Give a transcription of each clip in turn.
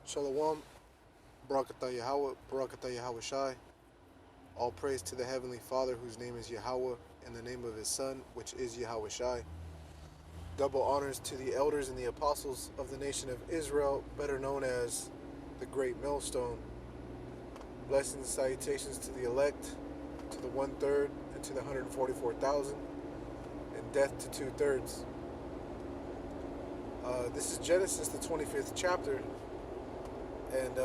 Shalom, Barakatah Yahweh, Barakatah Yahweh Shai. All praise to the Heavenly Father, whose name is Yahweh, and the name of His Son, which is Yahweh Shai. Double honors to the elders and the apostles of the nation of Israel, better known as the Great Millstone. Blessings and salutations to the elect, to the 1/3, and to the 144,000, and death to 2/3. This is Genesis, the 25th chapter, and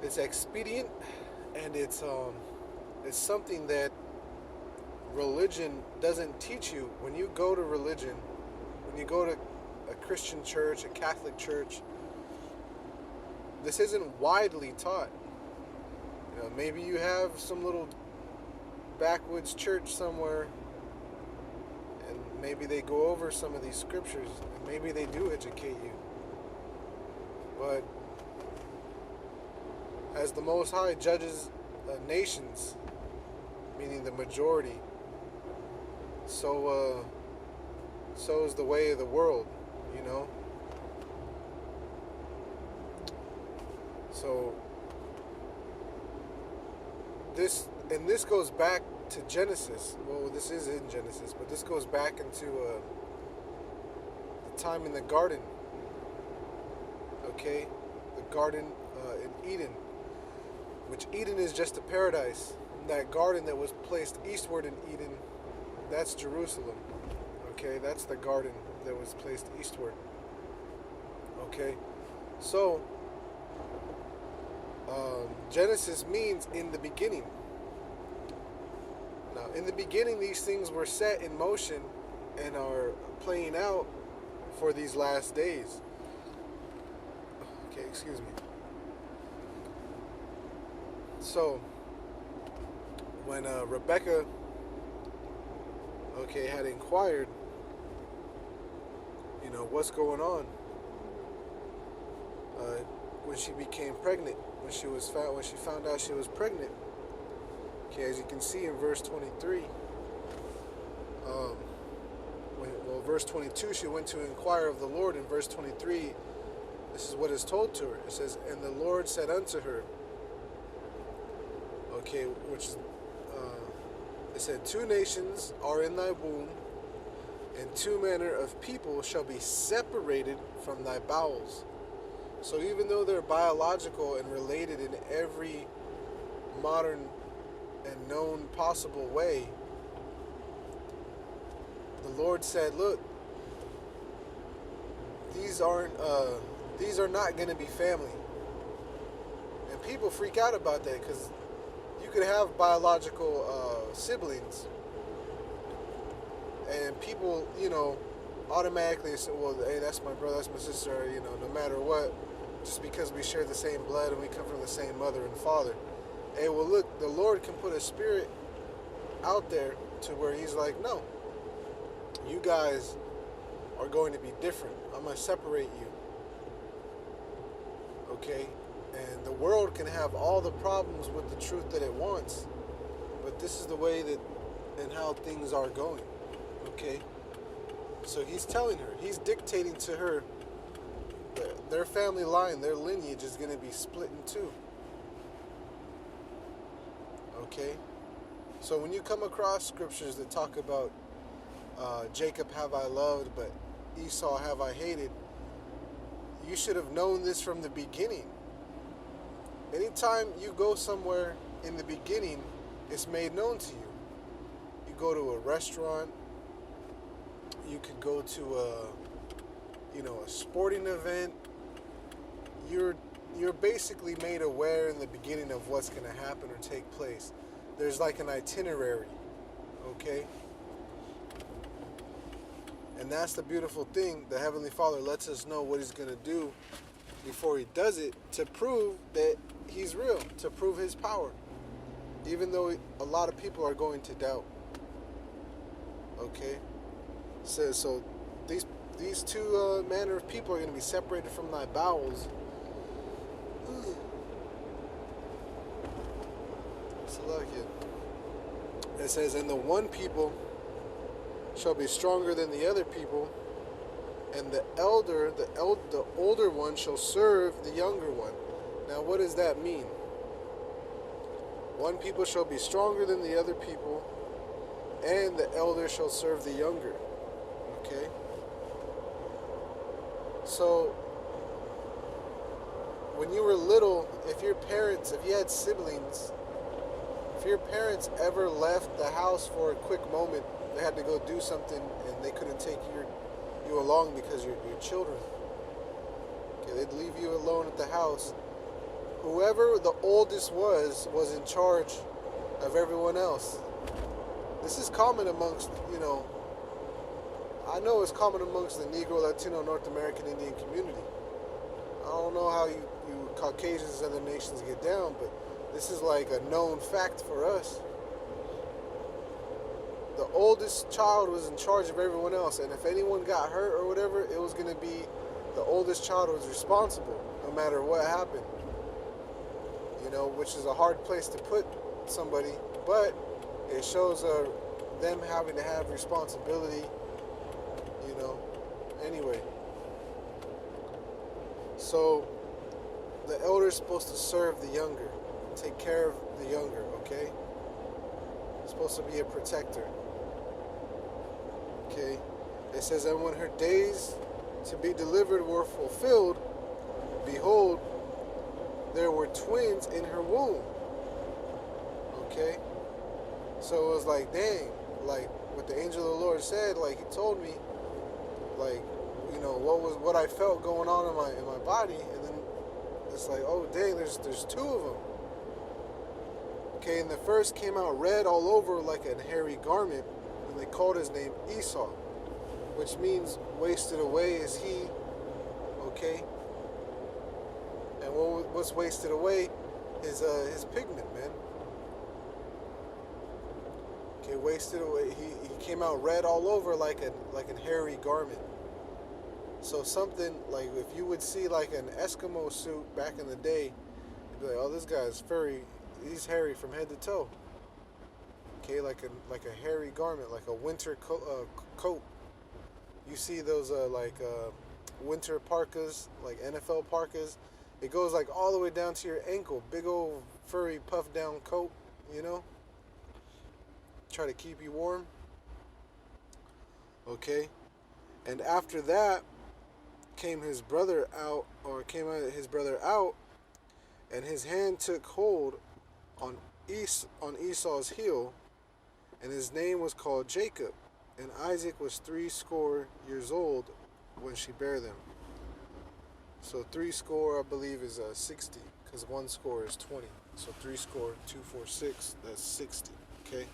it's expedient, and it's something that religion doesn't teach you. When you go to religion, when you go to a Christian church, a Catholic church, this isn't widely taught. Maybe you have some little backwoods church somewhere, and maybe they go over some of these scriptures, and maybe they do educate you. But as the Most High judges nations, meaning the majority, so is the way of the world, So this goes back to Genesis. Well, this is in Genesis, but this goes back into the time in the garden. Okay, the garden in Eden, which Eden is just a paradise. That garden that was placed eastward in Eden, that's Jerusalem. Okay, that's the garden that was placed eastward. Okay, so Genesis means in the beginning. Now, in the beginning, these things were set in motion and are playing out for these last days. Okay, excuse me. So, when Rebecca, had inquired, what's going on, when she became pregnant, when she found out she was pregnant. Okay, as you can see in verse 23, verse 22, she went to inquire of the Lord. In verse 23, this is what is told to her. It says, "And the Lord said unto her," okay, it said, "Two nations are in thy womb, and two manner of people shall be separated from thy bowels." So even though they're biological and related in every modern and known possible way, the Lord said, look, these are not going to be family. And people freak out about that, because you could have biological siblings, and people, automatically say, well, hey, that's my brother, that's my sister, no matter what, just because we share the same blood and we come from the same mother and father. Hey, well, look, the Lord can put a spirit out there to where He's like, no, you guys are going to be different. I'm going to separate you. Okay? And the world can have all the problems with the truth that it wants, but this is the way that and how things are going. Okay? So He's telling her, He's dictating to her that their family line, their lineage is going to be split in two. Okay? So when you come across scriptures that talk about Jacob have I loved, but Esau have I hated, you should have known this from the beginning. Anytime you go somewhere in the beginning, it's made known to you. You go to a restaurant, you could go to a sporting event. You're basically made aware in the beginning of what's going to happen or take place. There's like an itinerary, okay? And that's the beautiful thing. The Heavenly Father lets us know what He's going to do before He does it, to prove that He's real, to prove His power, even though a lot of people are going to doubt. Okay? It says, so these two manner of people are going to be separated from thy bowels. It says, and the one people shall be stronger than the other people, and the older one shall serve the younger one. Now, what does that mean? One people shall be stronger than the other people, and the elder shall serve the younger. Okay? So, when you were little, if you had siblings, if your parents ever left the house for a quick moment, they had to go do something and they couldn't take you along because you're children. Okay, they'd leave you alone at the house. Whoever the oldest was in charge of everyone else. This is common amongst, I know it's common amongst the Negro, Latino, North American Indian community. I don't know how you Caucasians and other nations get down, but this is like a known fact for us. The oldest child was in charge of everyone else, and if anyone got hurt or whatever, it was going to be the oldest child was responsible, no matter what happened. Which is a hard place to put somebody, but it shows them having to have responsibility. Anyway, so the elder is supposed to serve the younger, take care of the younger. Okay, it's supposed to be a protector. Okay, it says, and when her days to be delivered were fulfilled, behold, there were twins in her womb. Okay, so it was like, dang, like what the angel of the Lord said, like he told me, like, what I felt going on in my body, and then it's like, oh dang, there's two of them. Okay, and the first came out red all over like a hairy garment, and they called his name Esau, which means wasted away is he. Okay, and what's wasted away is his pigment, man. Okay, wasted away. He came out red all over like a hairy garment. So something like if you would see like an Eskimo suit back in the day, you'd be like, oh, this guy's furry. He's hairy from head to toe. Okay, like a hairy garment, like a winter coat. You see those winter parkas, like NFL parkas. It goes like all the way down to your ankle. Big old furry puffed down coat, Try to keep you warm. Okay. And after that came his brother out, and his hand took hold on Esau's heel, and his name was called Jacob. And Isaac was 80 years old when she bare them. So 80, I believe, is 60, because 1 score is 20. So 80, 2, 4, 6, that's 60. Okay.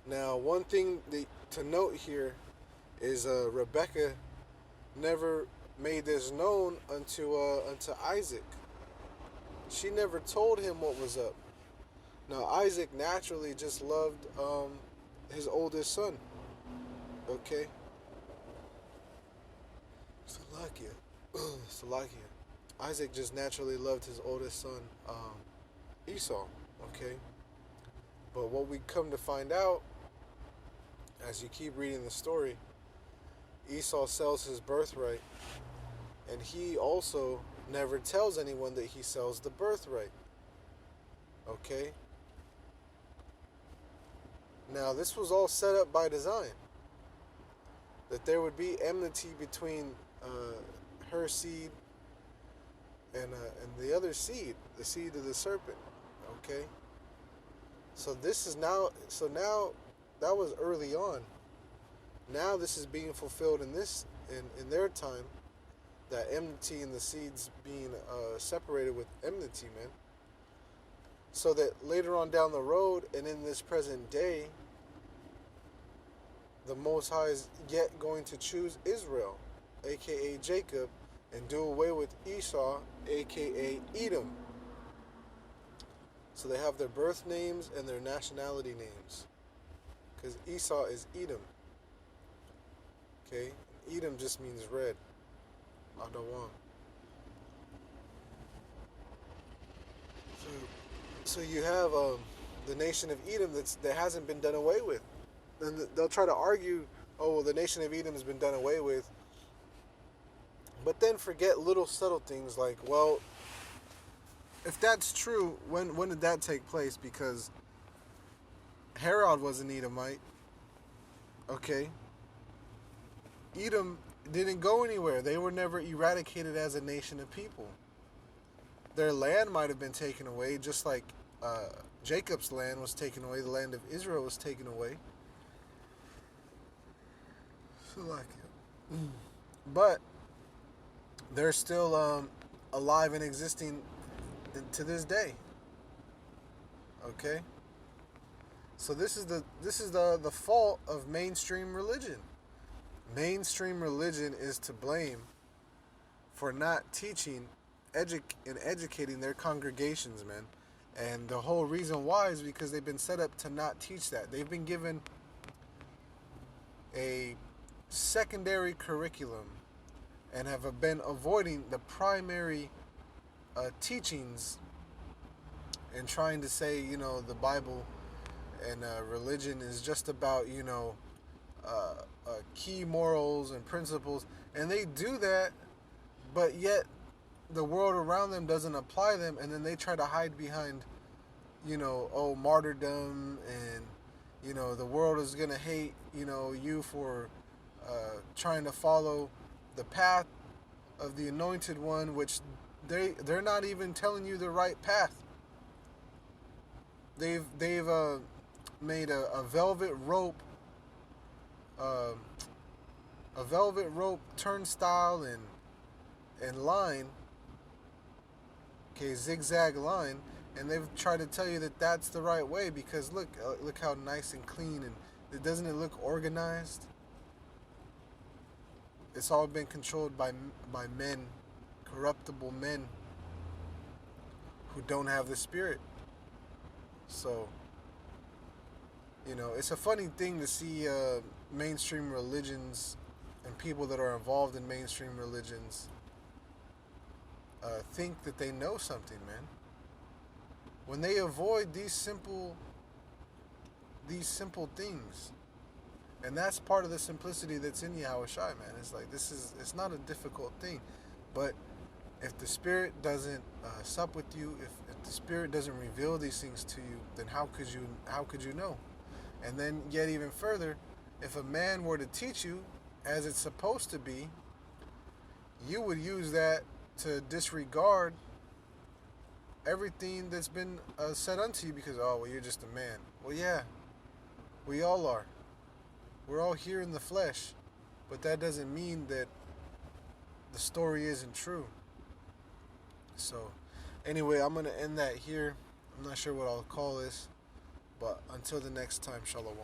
Now, one thing to note here is Rebecca never made this known unto Isaac. She never told him what was up. Now, Isaac naturally just loved his oldest son. Okay. Salakia. Isaac just naturally loved his oldest son, Esau. Okay. But what we come to find out, as you keep reading the story, Esau sells his birthright, and he also never tells anyone that he sells the birthright. Okay? Now, this was all set up by design, that there would be enmity between her seed and the other seed, the seed of the serpent. Okay? So now that was early on. Now this is being fulfilled in their time, that enmity and the seeds being separated with enmity, man. So that later on down the road and in this present day, the Most High is yet going to choose Israel, aka Jacob, and do away with Esau, aka Edom. So they have their birth names and their nationality names, because Esau is Edom. Okay, Edom just means red. Adawan. So you have the nation of Edom that hasn't been done away with. And they'll try to argue oh, well, the nation of Edom has been done away with. But then forget little subtle things like, well, if that's true, when did that take place? Because Herod was an Edomite. Okay, Edom didn't go anywhere. They were never eradicated as a nation of people. Their land might have been taken away, just like Jacob's land was taken away. The land of Israel was taken away. But they're still alive and existing to this day. Okay, so this is the fault of mainstream religion. Mainstream religion is to blame for not teaching and educating their congregations, man. And the whole reason why is because they've been set up to not teach that. They've been given a secondary curriculum and have been avoiding the primary teachings and trying to say, the Bible and religion is just about, key morals and principles. And they do that, but yet the world around them doesn't apply them, and then they try to hide behind, martyrdom, and, the world is going to hate, you for trying to follow the path of the anointed one, which they're not even telling you the right path. They've made a velvet rope, turnstile and line, okay, zigzag line, and they've tried to tell you that that's the right way because look how nice and clean, and doesn't it look organized? It's all been controlled by men, corruptible men who don't have the Spirit. So, it's a funny thing to see mainstream religions and people that are involved in mainstream religions think that they know something, man. When they avoid these simple things. And that's part of the simplicity that's in Yahushua, man. It's like it's not a difficult thing. But if the Spirit doesn't sup with you, if the Spirit doesn't reveal these things to you, then how could you know? And then yet even further, if a man were to teach you as it's supposed to be, you would use that to disregard everything that's been said unto you because, oh, well, you're just a man. Well, yeah, we all are. We're all here in the flesh, but that doesn't mean that the story isn't true. So, anyway, I'm going to end that here. I'm not sure what I'll call this, but until the next time, Shalom.